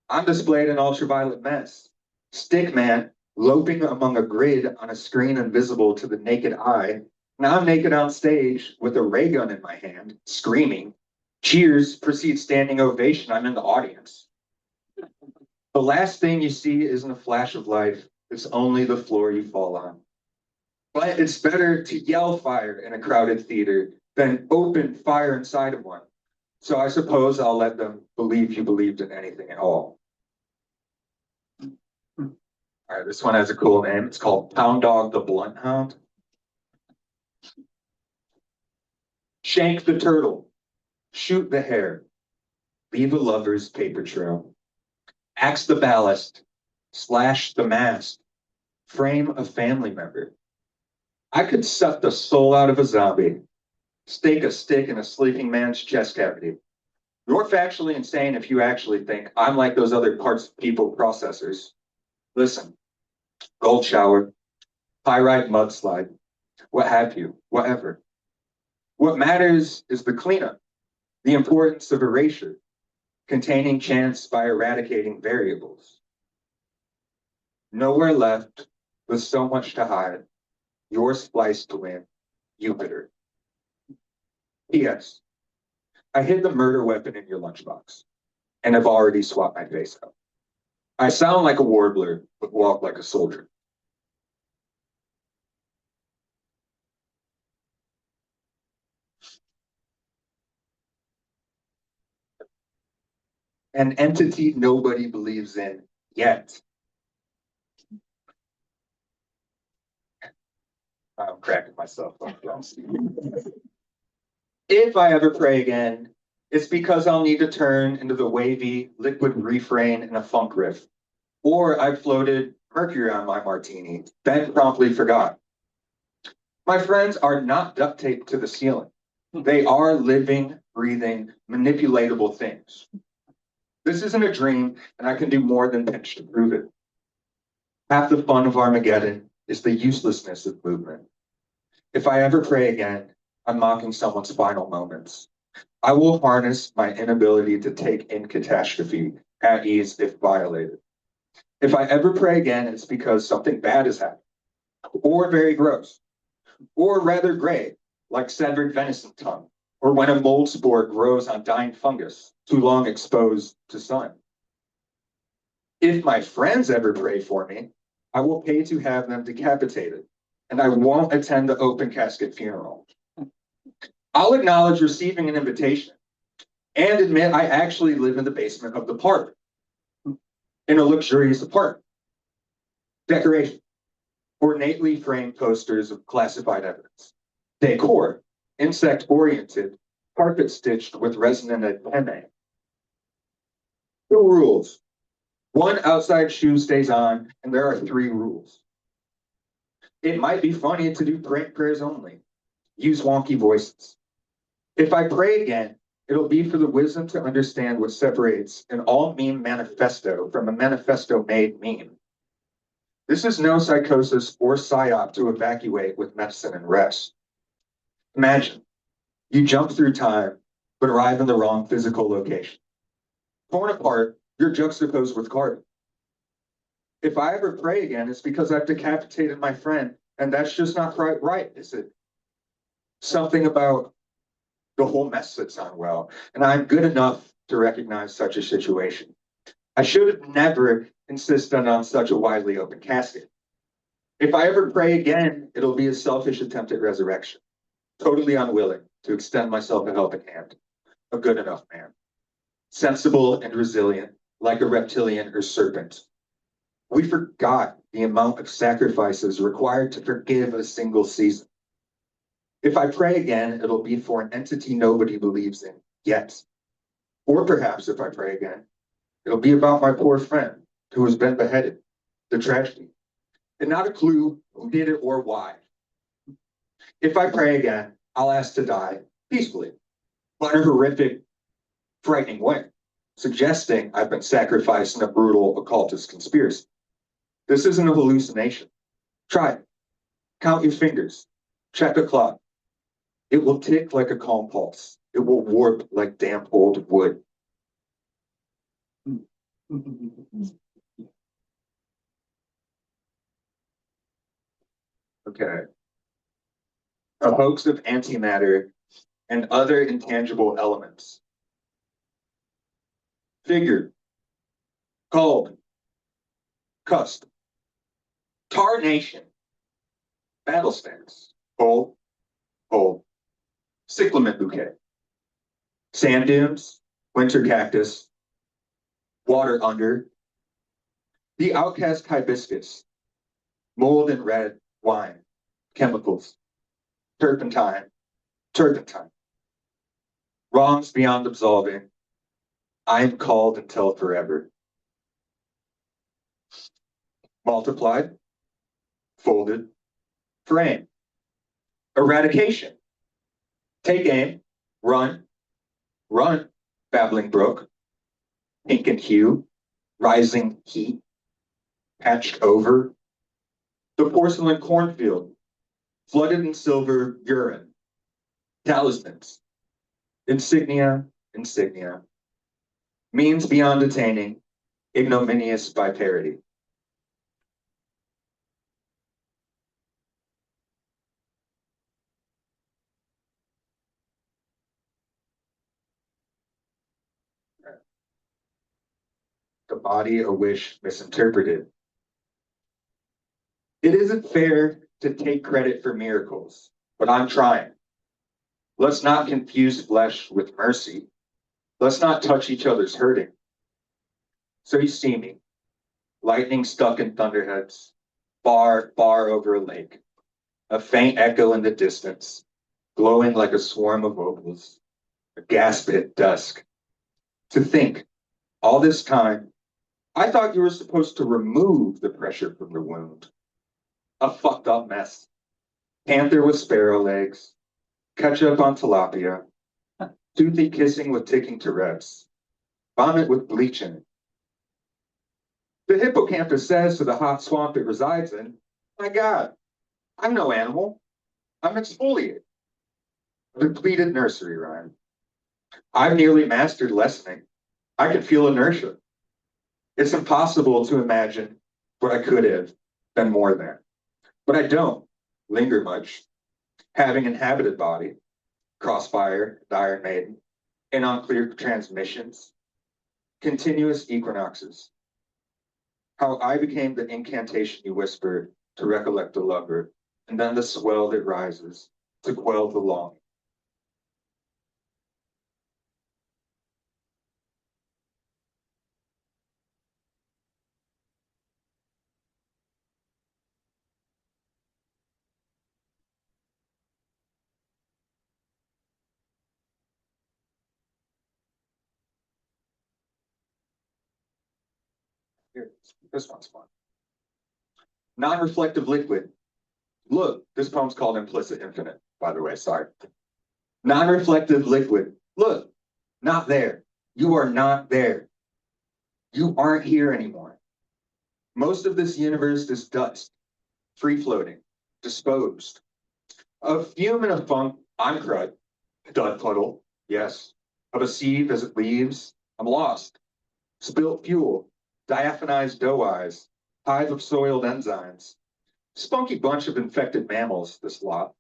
I'm displayed in ultraviolet mess. Stick man, loping among a grid on a screen invisible to the naked eye. Now I'm naked on stage with a ray gun in my hand, screaming. Cheers precedes standing ovation. I'm in the audience. The last thing you see isn't a flash of life. It's only the floor you fall on. But it's better to yell fire in a crowded theater than open fire inside of one. So I suppose I'll let them believe you believed in anything at all. All right, this one has a cool name. It's called Pound Dog the Blunt Hound. Shank the turtle. Shoot the hare. Leave a lover's paper trail. Axe the ballast. Slash the mast. Frame a family member. I could suck the soul out of a zombie. Stake a stick in a sleeping man's chest cavity. You're factually insane if you actually think I'm like those other parts people processors. Listen, gold shower, pyrite mudslide, what have you, whatever. What matters is the cleanup, the importance of erasure, containing chance by eradicating variables. Nowhere left with so much to hide, you're spliced to win, Jupiter. P.S. I hid the murder weapon in your lunchbox and have already swapped my face out. I sound like a warbler, but walk like a soldier. An entity nobody believes in yet. I'm cracking myself up. If I ever pray again, it's because I'll need to turn into the wavy, liquid refrain in a funk riff. Or I've floated mercury on my martini, then promptly forgot. My friends are not duct taped to the ceiling. They are living, breathing, manipulatable things. This isn't a dream, and I can do more than pinch to prove it. Half the fun of Armageddon is the uselessness of movement. If I ever pray again, I'm mocking someone's final moments. I will harness my inability to take in catastrophe at ease if violated. If I ever pray again, it's because something bad has happened, or very gross, or rather gray, like severed venison tongue, or when a mold spore grows on dying fungus, too long exposed to sun. If my friends ever pray for me, I will pay to have them decapitated, and I won't attend the open casket funeral. I'll acknowledge receiving an invitation and admit I actually live in the basement of the park, in a luxurious apartment. Decoration, ornately framed posters of classified evidence. Decor, insect-oriented, carpet stitched with resonant penne. The rules. One outside shoe stays on, and there are 3 rules. It might be funny to do prank prayers only. Use wonky voices. If I pray again, it'll be for the wisdom to understand what separates an all-meme manifesto from a manifesto-made meme. This is no psychosis or psyop to evacuate with medicine and rest. Imagine, you jump through time, but arrive in the wrong physical location. Torn apart, you're juxtaposed with carbon. If I ever pray again, it's because I've decapitated my friend, and that's just not quite right, is it? Something about the whole mess sits on well, and I'm good enough to recognize such a situation. I should have never insisted on such a widely open casket. If I ever pray again, it'll be a selfish attempt at resurrection, totally unwilling to extend myself a helping hand, a good enough man, sensible and resilient, like a reptilian or serpent. We forgot the amount of sacrifices required to forgive a single season. If I pray again, it'll be for an entity nobody believes in yet. Or perhaps if I pray again, it'll be about my poor friend who has been beheaded, the tragedy, and not a clue who did it or why. If I pray again, I'll ask to die peacefully, but in a horrific, frightening way, suggesting I've been sacrificed in a brutal occultist conspiracy. This isn't a hallucination. Try it. Count your fingers. Check a clock. It will tick like a calm pulse. It will warp like damp old wood. Okay. A hoax of antimatter and other intangible elements. Figure. Called. Cusp. Tarnation. Battle stance. Pole. Pole. Cyclamen bouquet. Sand dunes. Winter cactus. Water under. The outcast hibiscus. Mold and red wine. Chemicals. Turpentine. Turpentine. Wrongs beyond absolving. I'm called until forever. Multiplied. Folded. Frame. Eradication. Take aim. Run. Run. Babbling brook. Pink and hue. Rising heat. Patched over. The porcelain cornfield. Flooded in silver urine. Talismans. Insignia. Insignia. Means beyond attaining. Ignominious by parody. body a wish misinterpreted. It isn't fair to take credit for miracles, but I'm trying. Let's not confuse flesh with mercy. Let's not touch each other's hurting. So you see me, lightning stuck in thunderheads, far, far over a lake, a faint echo in the distance, glowing like a swarm of opals, a gasp at dusk. To think, all this time, I thought you were supposed to remove the pressure from the wound. A fucked up mess. Panther with sparrow legs, ketchup on tilapia, toothy kissing with ticking Tourette's, vomit with bleach in it. The hippocampus says to the hot swamp it resides in, my God, I'm no animal. I'm exfoliate. A depleted nursery rhyme. I've nearly mastered lessening. I can feel inertia. It's impossible to imagine what I could have been more than. But I don't linger much, having inhabited body, Crossfire, the Iron Maiden, and unclear transmissions, continuous equinoxes. How I became the incantation you whispered to recollect a lover, and then the swell that rises to quell the longing. Here, this one's fun. Non-reflective liquid. Look, this poem's called Implicit Infinite, by the way, sorry. Non-reflective liquid. Look, not there. You are not there. You aren't here anymore. Most of this universe is dust, free-floating, disposed. Of fume and of funk, I'm crud. Dud puddle, yes. Of a sieve as it leaves, I'm lost. Spilt fuel, diaphanized dough eyes, hive of soiled enzymes. Spunky bunch of infected mammals, this lot.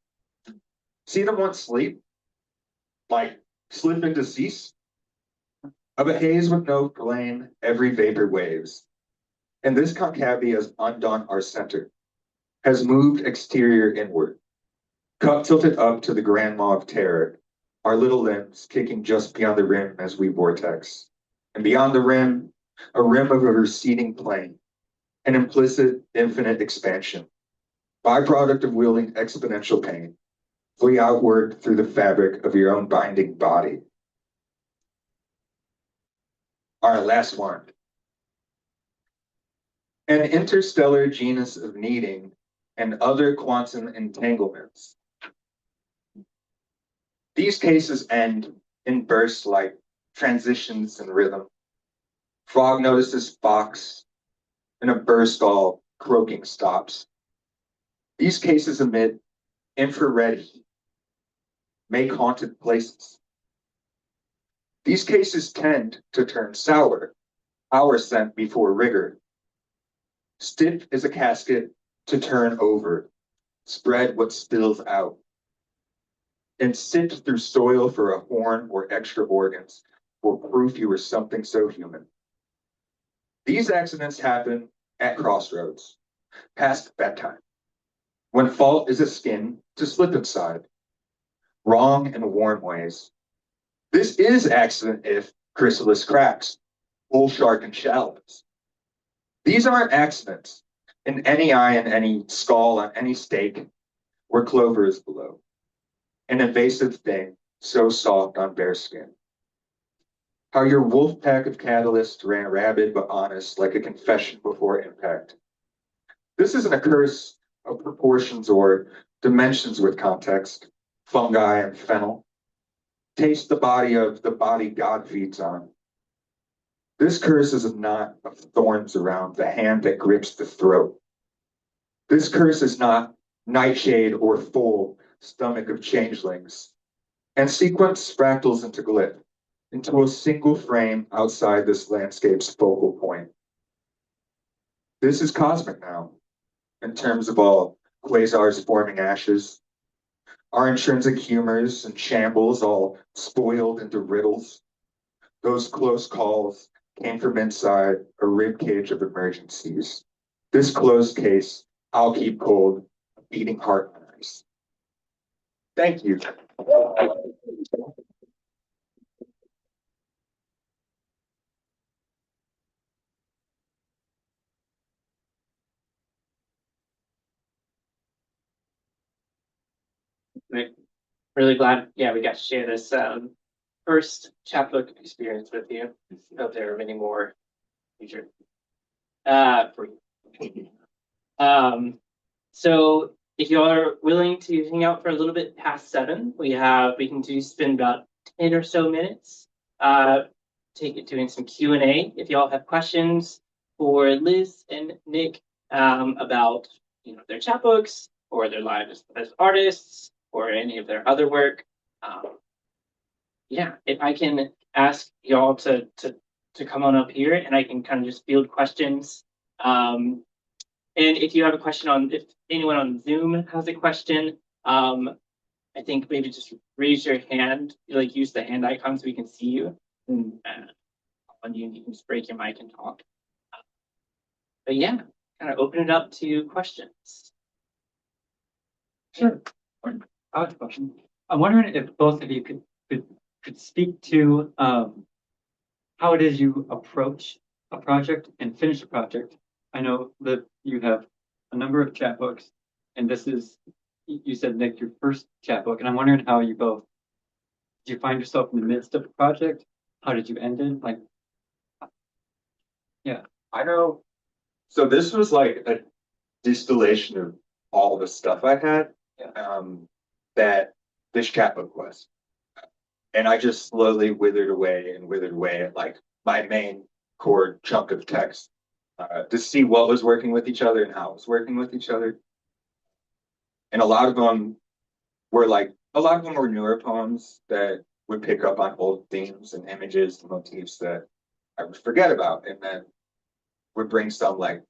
See them once sleep? Like slip into cease? Of a haze with no flame, every vapor waves. And this concavity has undone our center, has moved exterior inward, cup tilted up to the grandma of terror, our little limbs kicking just beyond the rim as we vortex. And beyond the rim, a rim of a receding plane, an implicit, infinite expansion, byproduct of wielding exponential pain, flee outward through the fabric of your own binding body. All right, last one. An interstellar genus of kneading and other quantum entanglements. These cases end in bursts like transitions and rhythm. Frog notices fox, and a burst all croaking stops. These cases emit infrared heat, make haunted places. These cases tend to turn sour, our scent before rigor. Stiff as a casket to turn over, spread what spills out, and sift through soil for a horn or extra organs for proof you were something so human. These accidents happen at crossroads, past bedtime, when fault is a skin to slip inside, wrong in warm ways. This is accident if chrysalis cracks, bull shark and shallows. These aren't accidents in any eye and any skull on any stake where clover is below, an invasive thing so soft on bare skin. How your wolf pack of catalysts ran rabid but honest like a confession before impact. This isn't a curse of proportions or dimensions with context, fungi and fennel. Taste the body of the body God feeds on. This curse is a knot of thorns around the hand that grips the throat. This curse is not nightshade or full stomach of changelings, and sequence fractals into glyph, into a single frame outside this landscape's focal point. This is cosmic now, in terms of all quasars forming ashes, our intrinsic humors and shambles all spoiled into riddles, those close calls came from inside a rib cage of emergencies. This closed case, I'll keep cold, a beating heart on ice. Thank you. Really glad, yeah, we got to share this first chapbook experience with you. Hope there are many more future for you. So if you are willing to hang out for a little bit past 7, we can spend about 10 or so minutes doing some Q&A. If y'all have questions for Liz and Nick about their chapbooks or their lives as artists or any of their other work, yeah, if I can ask y'all to come on up here and I can kind of just field questions. And if you have a question if anyone on Zoom has a question, I think maybe just raise your hand, like use the hand icon so we can see you. And on you can just break your mic and talk. But yeah, kind of open it up to questions. Sure. I have a question. I'm wondering if both of you could speak to how it is you approach a project and finish a project. I know that you have a number of chapbooks, and this is, you said, Nick, your first chapbook, and I'm wondering how you both, did you find yourself in the midst of a project? How did you end it? Like, yeah. I know. So this was like a distillation of all the stuff I had that this chapbook was. And I just slowly withered away at like my main core chunk of text to see what was working with each other and how it was working with each other. And a lot of them were newer poems that would pick up on old themes and images and motifs that I would forget about, and then would bring some like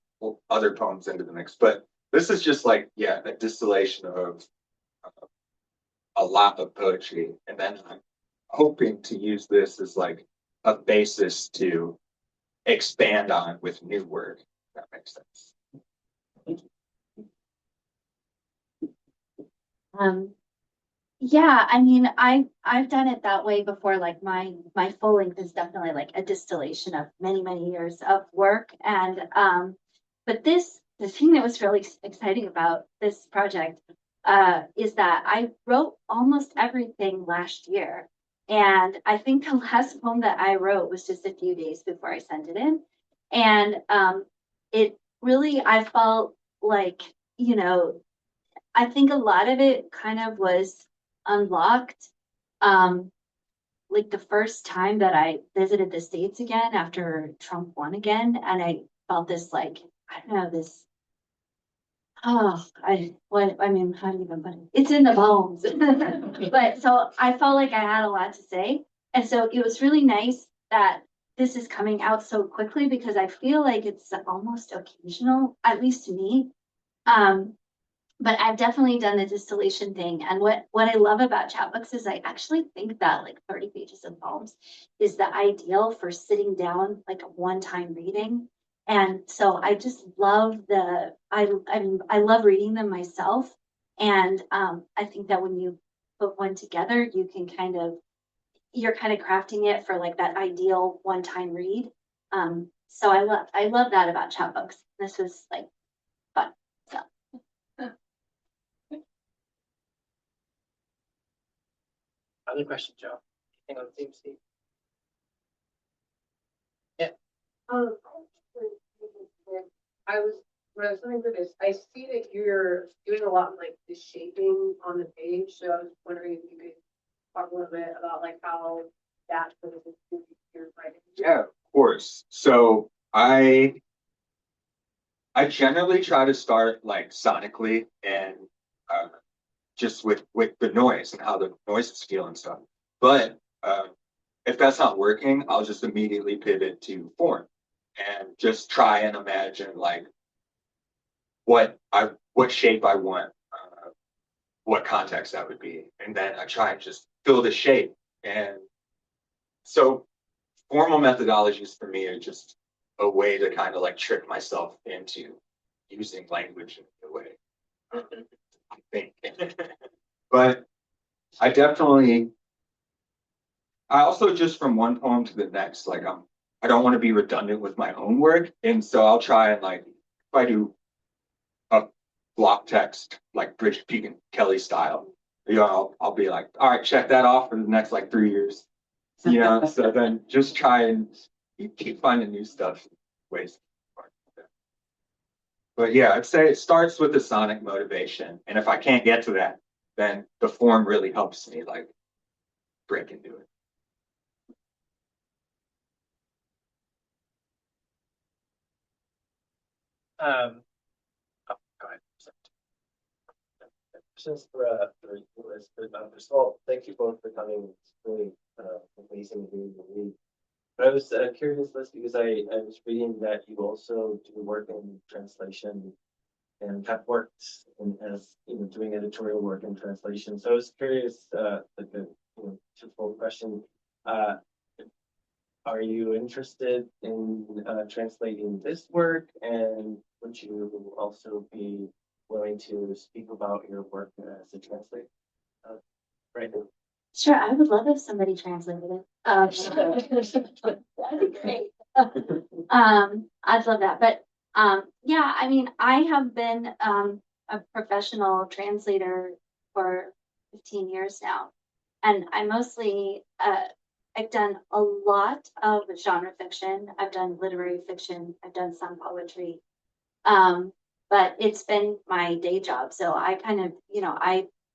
other poems into the mix. But this is just like, yeah, a distillation of a lot of poetry. And then I'm hoping to use this as like a basis to expand on with new work, if that makes sense. Yeah, I mean, I've done it that way before. Like my full length is definitely like a distillation of many years of work. And but the thing that was really exciting about this project is that I wrote almost everything last year. And I think the last poem that I wrote was just a few days before I sent it in. And it really, I felt like, I think a lot of it kind of was unlocked. Like the first time that I visited the States again after Trump won again, and I felt this like, I don't know, this, how do you even put it? It's in the bones. But so I felt like I had a lot to say. And so it was really nice that this is coming out so quickly because I feel like it's almost occasional, at least to me. But I've definitely done the distillation thing. And what I love about chapbooks is I actually think that like 30 pages of poems is the ideal for sitting down like a one-time reading. And so I just love I love reading them myself. And I think that when you put one together, you're kind of crafting it for like that ideal one-time read. So I love that about chapbooks. This was like fun. So. Other question, Joe? Hang on, Steve. Yeah. When I was looking for this, I see that you're doing a lot like the shaping on the page. So I was wondering if you could talk a little bit about like how that sort of is your writing. Yeah, of course. So I generally try to start like sonically and just with the noise and how the noises feel and stuff. But if that's not working, I'll just immediately pivot to form and just try and imagine like what shape I want, what context that would be, and then I try and just fill the shape. And so formal methodologies for me are just a way to kind of like trick myself into using language in a way. I think. But I definitely, I also just from one poem to the next, like I don't want to be redundant with my own work. And so I'll try and like, if I do a block text, like Bridget Pegan Kelly style, you know, I'll be like, all right, check that off for the next like 3 years. You know, so then just try and keep finding new stuff, ways. But yeah, I'd say it starts with the sonic motivation. And if I can't get to that, then the form really helps me like break into it. Oh, go ahead. Questions for you, Liz. First of all, thank you both for coming. It's really amazing to read. But I was curious, Liz, because I was reading that you also do work in translation and have worked in, as you know, doing editorial work in translation. So I was curious, like a twofold question. Are you interested in translating this work, and would you also be willing to speak about your work as a translator? Right now. Sure, I would love if somebody translated it. That'd be great. I'd love that. But yeah, I mean, I have been a professional translator for 15 years now. And I mostly I've done a lot of genre fiction. I've done literary fiction. I've done some poetry. But it's been my day job. So I kind of,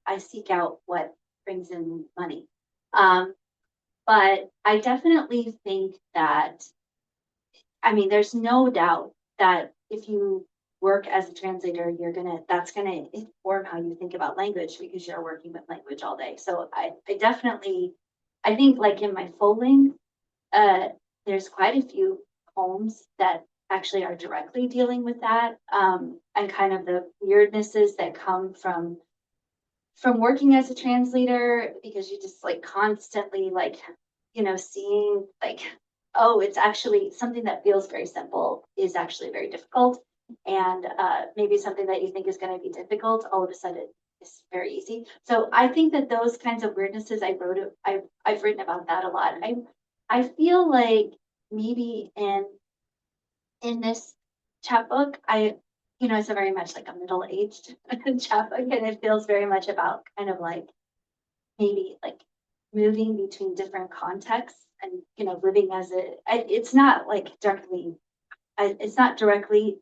I seek out what brings in money. But I definitely think that, I mean, there's no doubt that if you work as a translator, that's gonna inform how you think about language because you're working with language all day. So I think like in my full length, there's quite a few poems that actually are directly dealing with that, and kind of the weirdnesses that come from working as a translator, because you just like constantly like, seeing like, oh, it's actually something that feels very simple is actually very difficult. And maybe something that you think is going to be difficult, all of a sudden is very easy. So I think that those kinds of weirdnesses, I've written about that a lot. I feel like maybe in this chapbook, it's a very much like a middle-aged chapbook, and it feels very much about kind of like maybe like moving between different contexts and living as it's not like directly, it's not directly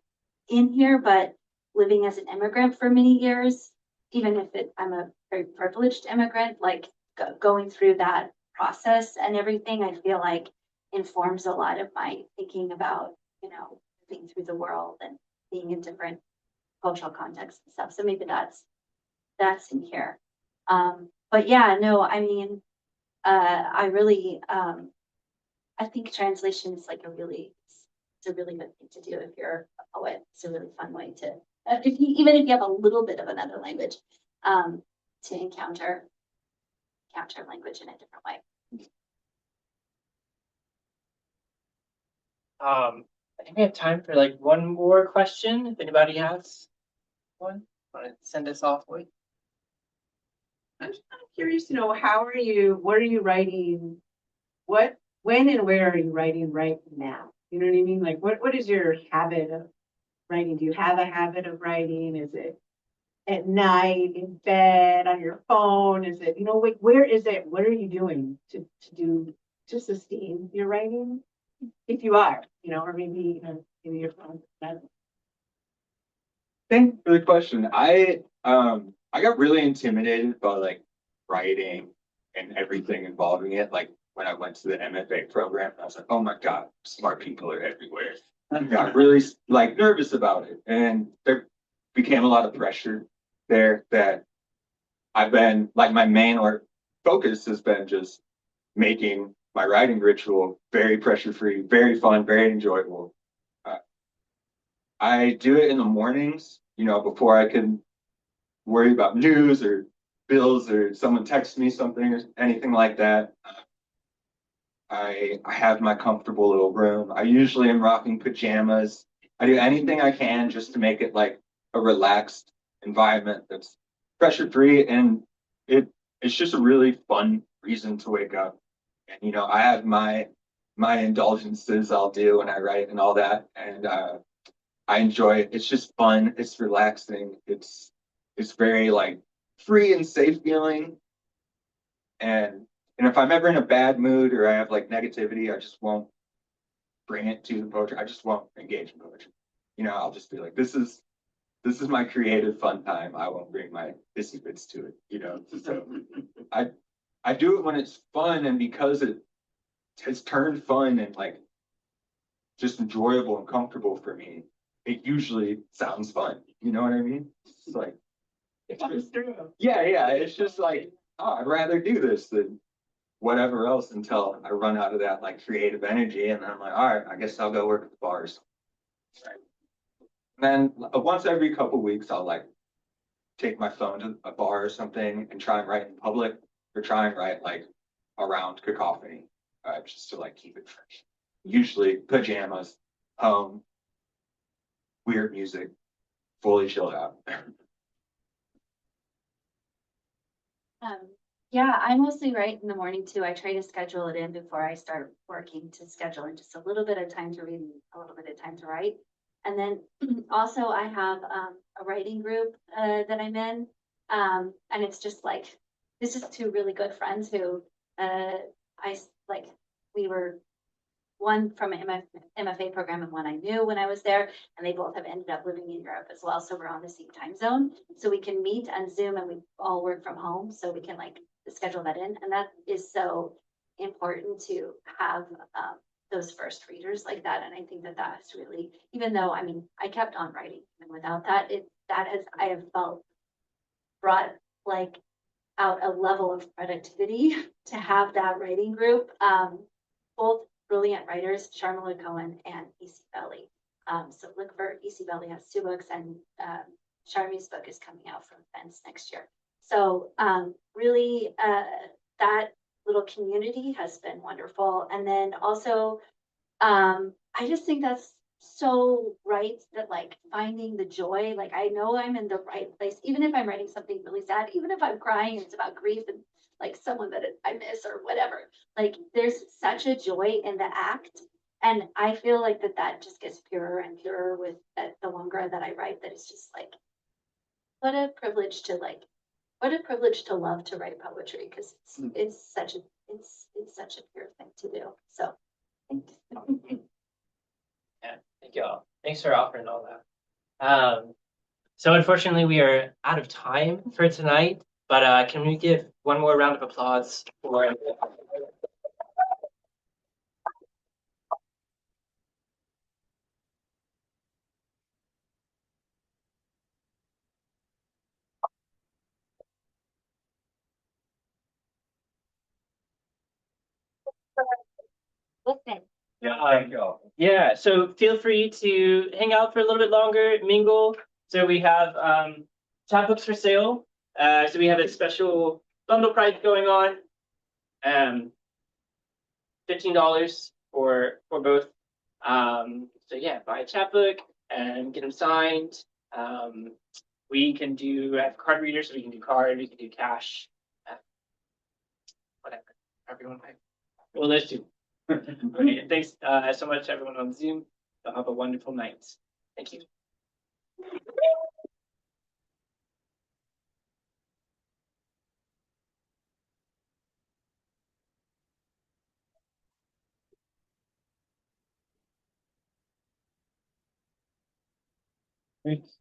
in here, but living as an immigrant for many years, even if I'm a very privileged immigrant, like going through that process and everything, I feel like informs a lot of my thinking about moving through the world and being in different cultural contexts and stuff. So maybe that's in here. But yeah, no, I mean, I really, I think translation is like it's a really good thing to do if you're a poet. It's a really fun way to, even if you have a little bit of another language, to encounter language in a different way. I think we have time for like one more question. If anybody has one, want to send us off with? I'm just kind of curious to know, what are you writing? When and where are you writing right now? You know what I mean? Like, what is your habit of writing? Do you have a habit of writing? Is it at night, in bed, on your phone? Is it, where is it? What are you doing to sustain your writing? If you are, or maybe, your phone. Thanks for the question. I got really intimidated by like writing and everything involving it. Like when I went to the MFA program, I was like, oh my God, smart people are everywhere. I got really like nervous about it. And there became a lot of pressure there that I've been like my main focus has been just making my writing ritual very pressure-free, very fun, very enjoyable. I do it in the mornings, before I can worry about news or bills or someone texts me something or anything like that. I have my comfortable little room. I usually am rocking pajamas. I do anything I can just to make it like a relaxed environment that's pressure free, and it's just a really fun reason to wake up. And I have my indulgences I'll do when I write and all that, and I enjoy it. It's just fun. It's relaxing. It's very like free and safe feeling. And if I'm ever in a bad mood or I have like negativity, I just won't bring it to the poetry. I just won't engage in poetry. I'll just be like, this is my creative fun time. I won't bring my pissy bits to it. So I do it when it's fun, and because it has turned fun and like just enjoyable and comfortable for me, it usually sounds fun. You know what I mean? It's like it's just, yeah. It's just like, oh, I'd rather do this than whatever else until I run out of that like creative energy, and then I'm like, all right, I guess I'll go work at the bars. Right. And then once every couple weeks, I'll like take my phone to a bar or something and try and write in public, or try and write like around cacophony, just to like keep it fresh. Usually pajamas, home, weird music, fully chilled out. Yeah, I mostly write in the morning too. I try to schedule it in before I start working, to schedule in just a little bit of time to read and a little bit of time to write. And then also I have a writing group that I'm in. And it's just like, this is two really good friends who like, we were one from an MFA program and one I knew when I was there, and they both have ended up living in Europe as well. So we're on the same time zone. So we can meet on Zoom, and we all work from home. So we can like schedule that in. And that is so important to have those first readers like that. And I think that that's really, even though, I mean, I kept on writing, and without that, I have felt brought like out a level of productivity to have that writing group. Both brilliant writers, Sharmila Cohen and E.C. Belly. So look for E.C. Belly has 2 books, and Sharmi's book is coming out from Fence next year. So really, that little community has been wonderful. And then also, I just think that's so right, that like finding the joy, like I know I'm in the right place, even if I'm writing something really sad, even if I'm crying, it's about grief and like someone that I miss or whatever. Like there's such a joy in the act. And I feel like that just gets purer and purer with the longer that I write, that it's just like, what a privilege to love to write poetry, because it's such a pure thing to do. So thank you. Yeah, thank you all. Thanks for offering all that. So unfortunately, we are out of time for tonight, but can we give one more round of applause for Listen. yeah, so feel free to hang out for a little bit longer, mingle. So we have chapbooks for sale. So we have a special bundle price going on. $15 for both. So yeah, buy a chapbook and get them signed. We can do have card readers, so we can do card, we can do cash, whatever. Everyone, well, there's two. Okay, thanks so much, everyone on Zoom. Have a wonderful night. Thank you. Great.